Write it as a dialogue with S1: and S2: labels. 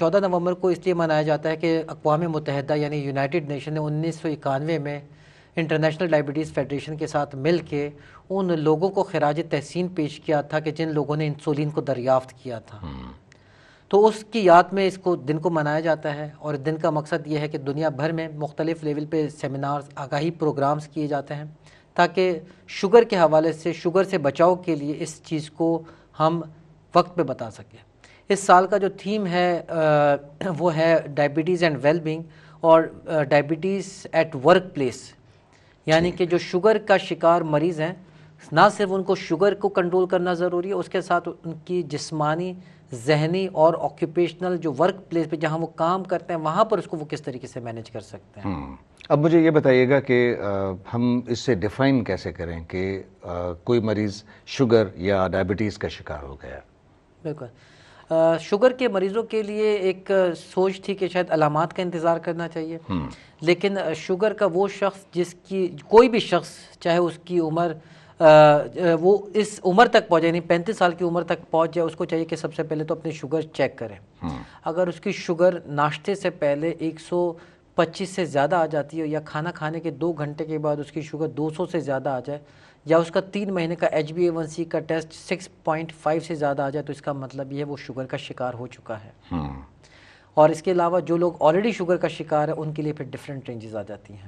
S1: 14 نومبر کو اس لیے منایا جاتا ہے کہ اقوام متحدہ یعنی یونائٹڈ نیشن نے 1991 میں انٹرنیشنل ڈائبٹیز فیڈریشن کے ساتھ مل کے ان لوگوں کو خراج تحسین پیش کیا تھا کہ جن لوگوں نے انسولین کو دریافت کیا تھا. تو اس کی یاد میں اس دن کو منایا جاتا ہے، اور دن کا مقصد یہ ہے کہ دنیا بھر میں مختلف لیول پہ سیمینارز، آگاہی پروگرامز کیے جاتے ہیں تاکہ شوگر کے حوالے سے، شوگر سے بچاؤ کے لیے اس چیز کو ہم وقت پہ بتا سکیں. اس سال کا جو تھیم ہے وہ ہے ڈائبٹیز اینڈ ویل بینگ، اور ڈائبٹیز ایٹ ورک پلیس، یعنی کہ جو شوگر کا شکار مریض ہیں نہ صرف ان کو شوگر کو کنٹرول کرنا ضروری ہے، اس کے ساتھ ان کی جسمانی، ذہنی اور آکیوپیشنل جو ورک پلیس پہ جہاں وہ کام کرتے ہیں وہاں پر اس کو وہ کس طریقے سے مینیج کر سکتے ہیں.
S2: اب مجھے یہ بتائیے گا کہ ہم اس سے ڈیفائن کیسے کریں کہ کوئی مریض شوگر یا ڈائبٹیز کا شکار ہو گیا؟
S1: بالکل، شوگر کے مریضوں کے لیے ایک سوچ تھی کہ شاید علامات کا انتظار کرنا چاہیے، لیکن شوگر کا وہ شخص جس کی کوئی بھی شخص چاہے اس کی عمر وہ اس عمر تک پہنچے، یعنی 35 سال کی عمر تک پہنچ جائے، اس کو چاہیے کہ سب سے پہلے تو اپنی شوگر چیک کریں. اگر اس کی شوگر ناشتے سے پہلے 125 سے زیادہ آ جاتی ہے، یا کھانا کھانے کے 2 گھنٹے کے بعد اس کی شوگر 200 سے زیادہ آ جائے، یا اس کا 3 مہینے کا HbA1c کا ٹیسٹ 6.5 سے زیادہ آ جائے، تو اس کا مطلب یہ ہے وہ شوگر کا شکار ہو چکا ہے. اور اس کے علاوہ جو لوگ آلریڈی شوگر کا شکار ہے ان کے لیے پھر ڈفرینٹ رینجز آ جاتی ہیں.